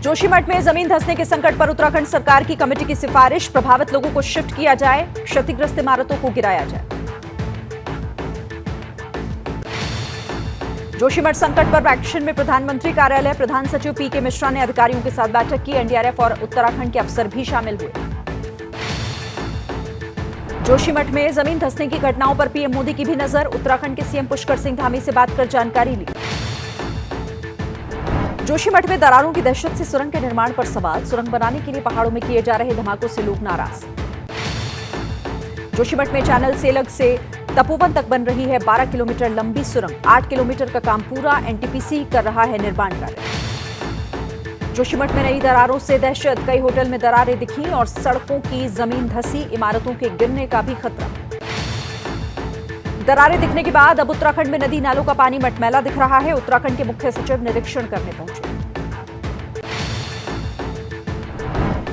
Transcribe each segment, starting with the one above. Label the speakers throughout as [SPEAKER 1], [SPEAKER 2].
[SPEAKER 1] जोशीमठ में जमीन धंसने के संकट पर उत्तराखंड सरकार की कमेटी की सिफारिश, प्रभावित लोगों को शिफ्ट किया जाए, क्षतिग्रस्त इमारतों को गिराया जाए। जोशीमठ संकट पर एक्शन में प्रधानमंत्री कार्यालय, प्रधान सचिव पीके मिश्रा ने अधिकारियों के साथ बैठक की। एनडीआरएफ और उत्तराखंड के अफसर भी शामिल हुए। जोशीमठ में जमीन धंसने की घटनाओं पर पीएम मोदी की भी नजर, उत्तराखंड के सीएम पुष्कर सिंह धामी से बात कर जानकारी ली। जोशीमठ में दरारों की दहशत से सुरंग के निर्माण पर सवाल, सुरंग बनाने के लिए पहाड़ों में किए जा रहे धमाकों से लोग नाराज। जोशीमठ में चैनल सेलग से तपोवन तक बन रही है 12 किलोमीटर लंबी सुरंग, 8 किलोमीटर का काम पूरा, एनटीपीसी कर रहा है निर्माण कार्य। जोशीमठ में नई दरारों से दहशत, कई होटल में दरारें दिखी और सड़कों की जमीन धसी, इमारतों के गिरने का भी खतरा। दरारें दिखने के बाद अब उत्तराखंड में नदी नालों का पानी मटमैला दिख रहा है। उत्तराखंड के मुख्य सचिव निरीक्षण करने पहुंचे।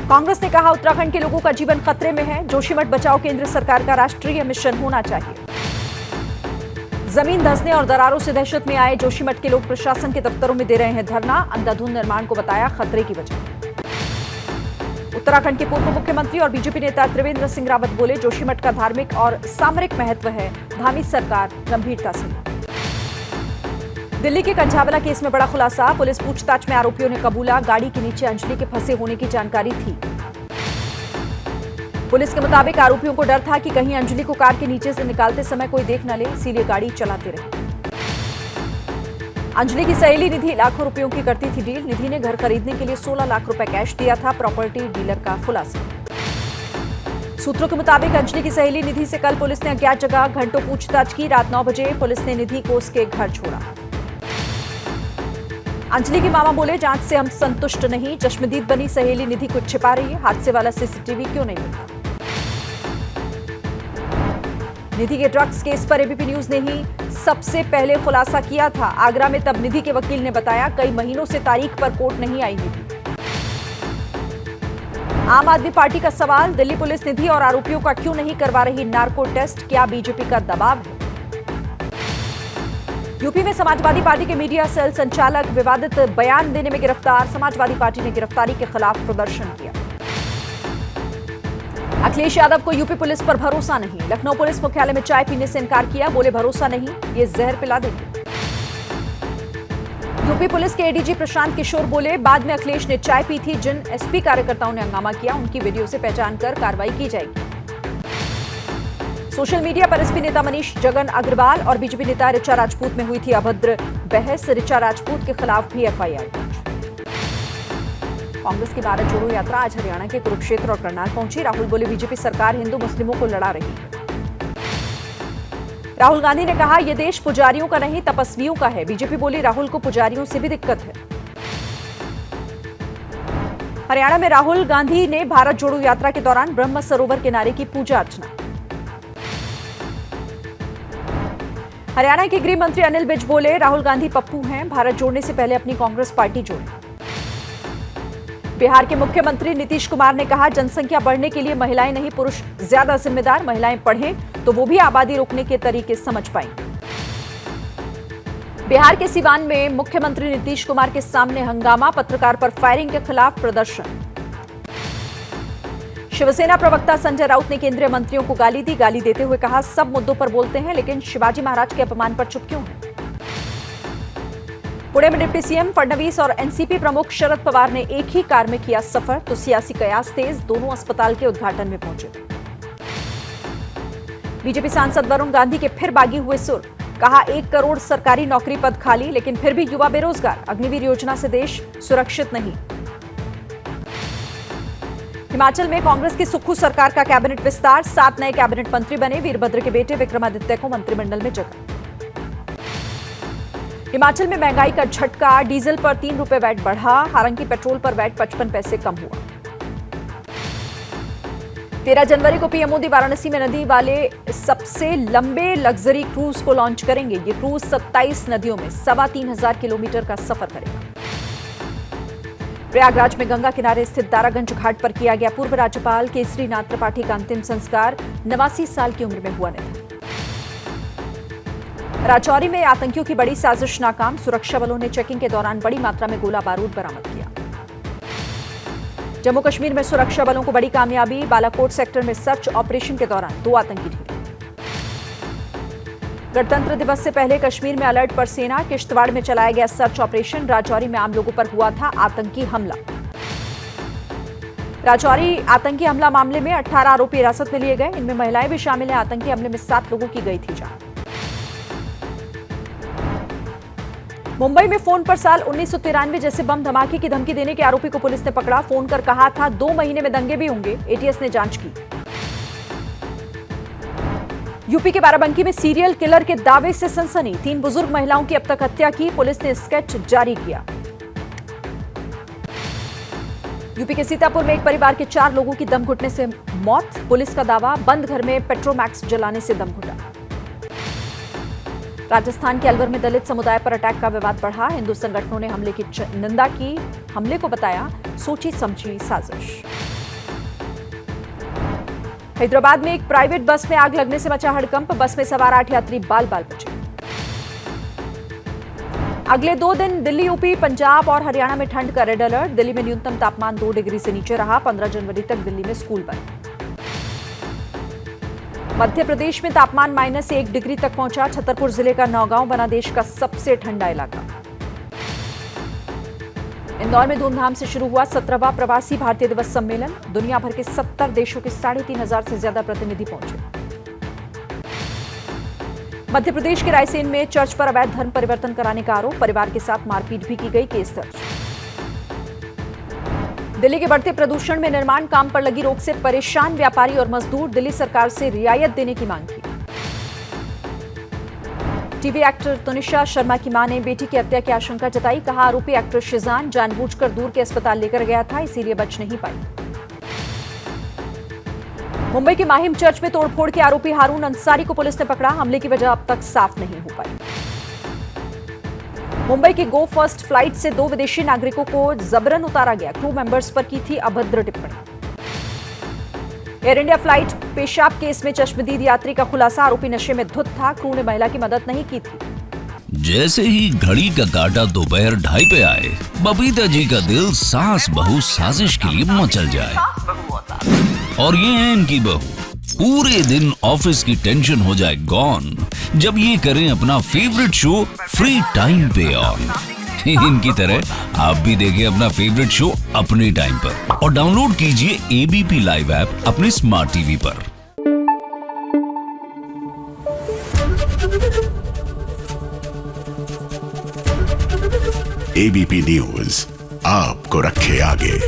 [SPEAKER 1] कांग्रेस ने कहा उत्तराखंड के लोगों का जीवन खतरे में है, जोशीमठ बचाओ केंद्र सरकार का राष्ट्रीय मिशन होना चाहिए। जमीन धंसने और दरारों से दहशत में आए जोशीमठ के लोग प्रशासन के दफ्तरों में दे रहे हैं धरना, अंधाधुंध निर्माण को बताया खतरे की वजह। उत्तराखंड के पूर्व मुख्यमंत्री और बीजेपी नेता त्रिवेंद्र सिंह रावत बोले जोशीमठ का धार्मिक और सामरिक महत्व है, धामी सरकार गंभीरता से। दिल्ली के कंझावला केस में बड़ा खुलासा, पुलिस पूछताछ में आरोपियों ने कबूला, गाड़ी के नीचे अंजलि के फंसे होने की जानकारी थी। पुलिस के मुताबिक आरोपियों को डर था कि कहीं अंजलि को कार के नीचे से निकालते समय कोई देख न ले, इसीलिए गाड़ी चलाते रहे। अंजलि की सहेली निधि लाखों रुपयों की करती थी डील, निधि ने घर खरीदने के लिए 16 लाख रुपए कैश दिया था, प्रॉपर्टी डीलर का खुलासा। सूत्रों के मुताबिक अंजलि की सहेली निधि से कल पुलिस ने अज्ञात जगह घंटों पूछताछ की। रात 9 बजे पुलिस ने निधि को उसके घर छोड़ा। अंजलि के मामा बोले जांच से हम संतुष्ट नहीं, चश्मदीद बनी सहेली निधि कुछ छिपा रही है, हादसे वाला सीसीटीवी क्यों नहीं मिलता। निधि के ड्रग्स केस पर एबीपी न्यूज ने ही सबसे पहले खुलासा किया था। आगरा में तब निधि के वकील ने बताया कई महीनों से तारीख पर कोर्ट नहीं आई निधि। आम आदमी पार्टी का सवाल, दिल्ली पुलिस निधि और आरोपियों का क्यों नहीं करवा रही नार्को टेस्ट, क्या बीजेपी का दबाव है। यूपी में समाजवादी पार्टी के मीडिया सेल संचालक विवादित बयान देने में गिरफ्तार, समाजवादी पार्टी ने गिरफ्तारी के खिलाफ प्रदर्शन किया। अखिलेश यादव को यूपी पुलिस पर भरोसा नहीं, लखनऊ पुलिस मुख्यालय में चाय पीने से इनकार किया, बोले भरोसा नहीं, ये जहर पिला देंगे। यूपी पुलिस के एडीजी प्रशांत किशोर बोले बाद में अखिलेश ने चाय पी थी, जिन एसपी कार्यकर्ताओं ने हंगामा किया उनकी वीडियो से पहचान कर कार्रवाई की जाएगी। सोशल मीडिया पर एसपी नेता मनीष जगन अग्रवाल और बीजेपी नेता ऋचा राजपूत में हुई थी अभद्र बहस, ऋचा राजपूत के खिलाफ भी एफआईआर। कांग्रेस की भारत जोड़ो यात्रा आज हरियाणा के कुरुक्षेत्र और करनाल पहुंची। राहुल बोले बीजेपी सरकार हिंदू मुस्लिमों को लड़ा रही है। राहुल गांधी ने कहा यह देश पुजारियों का नहीं तपस्वियों का है। बीजेपी बोली राहुल को पुजारियों से भी दिक्कत है। हरियाणा में राहुल गांधी ने भारत जोड़ो यात्रा के दौरान ब्रह्म सरोवर किनारे की पूजा अर्चना। हरियाणा के गृह मंत्री अनिल विज बोले राहुल गांधी पप्पू हैं, भारत जोड़ने से पहले अपनी कांग्रेस पार्टी जोड़ें। बिहार के मुख्यमंत्री नीतीश कुमार ने कहा जनसंख्या बढ़ने के लिए महिलाएं नहीं पुरुष ज्यादा जिम्मेदार, महिलाएं पढ़ें तो वो भी आबादी रोकने के तरीके समझ पाएंगे। बिहार के सिवान में मुख्यमंत्री नीतीश कुमार के सामने हंगामा, पत्रकार पर फायरिंग के खिलाफ प्रदर्शन। शिवसेना प्रवक्ता संजय राउत ने केंद्रीय मंत्रियों को गाली दी, गाली देते हुए कहा सब मुद्दों पर बोलते हैं लेकिन शिवाजी महाराज के अपमान पर चुप क्यों हैं। पुणे में डिप्टी सीएम फडणवीस और एनसीपी प्रमुख शरद पवार ने एक ही कार में किया सफर, तो सियासी कयास तेज, दोनों अस्पताल के उद्घाटन में पहुंचे। बीजेपी सांसद वरुण गांधी के फिर बागी हुए सुर, कहा 1 करोड़ सरकारी नौकरी पद खाली लेकिन फिर भी युवा बेरोजगार, अग्निवीर योजना से देश सुरक्षित नहीं। हिमाचल में कांग्रेस की सुक्खू सरकार का कैबिनेट विस्तार, 7 नए कैबिनेट मंत्री बने, वीरभद्र के बेटे विक्रमादित्य को मंत्रिमंडल में जगह। हिमाचल में महंगाई का झटका, डीजल पर 3 रुपए वैट बढ़ा, हालांकि पेट्रोल पर वैट 55 पैसे कम हुआ। 13 जनवरी को पीएम मोदी वाराणसी में नदी वाले सबसे लंबे लग्जरी क्रूज को लॉन्च करेंगे। ये क्रूज 27 नदियों में 3,500 किलोमीटर का सफर करेगा। प्रयागराज में गंगा किनारे स्थित दारागंज घाट पर किया गया पूर्व राज्यपाल केसरीनाथ त्रिपाठी का अंतिम संस्कार, 89 साल की उम्र में हुआ निधन। राजौरी में आतंकियों की बड़ी साजिश नाकाम, सुरक्षा बलों ने चेकिंग के दौरान बड़ी मात्रा में गोला बारूद बरामद किया। जम्मू कश्मीर में सुरक्षा बलों को बड़ी कामयाबी, बालाकोट सेक्टर में सर्च ऑपरेशन के दौरान 2 आतंकी ढेर। गणतंत्र दिवस से पहले कश्मीर में अलर्ट पर सेना, किश्तवाड़ में चलाया गया सर्च ऑपरेशन, राजौरी में आम लोगों पर हुआ था आतंकी हमला। राजौरी आतंकी हमला मामले में 18 आरोपी हिरासत में लिए गए, इनमें महिलाएं भी शामिल हैं। आतंकी हमले में 7 लोगों की गई थी जान। मुंबई में फोन पर साल 1993 जैसे बम धमाके की धमकी देने के आरोपी को पुलिस ने पकड़ा। फोन कर कहा था 2 महीने में दंगे भी होंगे। एटीएस ने जांच की। यूपी के बाराबंकी में सीरियल किलर के दावे से सनसनी, 3 बुजुर्ग महिलाओं की अब तक हत्या की, पुलिस ने स्केच जारी किया। यूपी के सीतापुर में एक परिवार के 4 लोगों की दम घुटने से मौत, पुलिस का दावा बंद घर में पेट्रोमैक्स जलाने से दम घुटा। राजस्थान के अलवर में दलित समुदाय पर अटैक का विवाद बढ़ा, हिंदू संगठनों ने हमले की निंदा की, हमले को बताया सोची समझी साजिश। हैदराबाद में एक प्राइवेट बस में आग लगने से मचा हड़कंप, बस में सवार 8 यात्री बाल बाल बचे। अगले 2 दिन दिल्ली, यूपी, पंजाब और हरियाणा में ठंड का रेड अलर्ट, दिल्ली में न्यूनतम तापमान 2 डिग्री से नीचे रहा। 15 जनवरी तक दिल्ली में स्कूल बंद। मध्य प्रदेश में तापमान -1 डिग्री तक पहुंचा, छतरपुर जिले का नौगांव बना देश का सबसे ठंडा इलाका। इंदौर में धूमधाम से शुरू हुआ 17वां प्रवासी भारतीय दिवस सम्मेलन, दुनिया भर के 70 देशों के 3,500 से ज्यादा प्रतिनिधि पहुंचे। मध्य प्रदेश के रायसेन में चर्च पर अवैध धर्म परिवर्तन कराने का आरोप, परिवार के साथ मारपीट भी की गई, केस दर्ज। दिल्ली के बढ़ते प्रदूषण में निर्माण काम पर लगी रोक से परेशान व्यापारी और मजदूर, दिल्ली सरकार से रियायत देने की मांग की। टीवी एक्टर तनिषा शर्मा की मां ने बेटी की हत्या की आशंका जताई, कहा आरोपी एक्टर शिजान जानबूझकर दूर के अस्पताल लेकर गया था, इसीलिए बच नहीं पाई। मुंबई के माहिम चर्च में तोड़फोड़ के आरोपी हारून अंसारी को पुलिस ने पकड़ा, हमले की वजह अब तक साफ नहीं हो पाई। मुंबई की गो फर्स्ट फ्लाइट से 2 विदेशी नागरिकों को जबरन उतारा गया, क्रू मेंबर्स पर की थी अभद्र टिप्पणी। एयर इंडिया फ्लाइट पेशाब केस में चश्मदीद यात्री का खुलासा, आरोपी नशे में धुत था, क्रू ने महिला की मदद नहीं की थी।
[SPEAKER 2] जैसे ही घड़ी का काटा दोपहर 2:30 पे आए, बबीता जी का दिल सास बहू साजिश के लिए मचल जाए। और ये है इनकी बहू, पूरे दिन ऑफिस की टेंशन हो जाए गॉन जब ये करें अपना फेवरेट शो फ्री टाइम पे ऑन। इनकी तरह आप भी देखें अपना फेवरेट शो अपने टाइम पर और डाउनलोड कीजिए एबीपी लाइव ऐप अपने स्मार्ट टीवी पर।
[SPEAKER 3] एबीपी न्यूज आपको रखे आगे।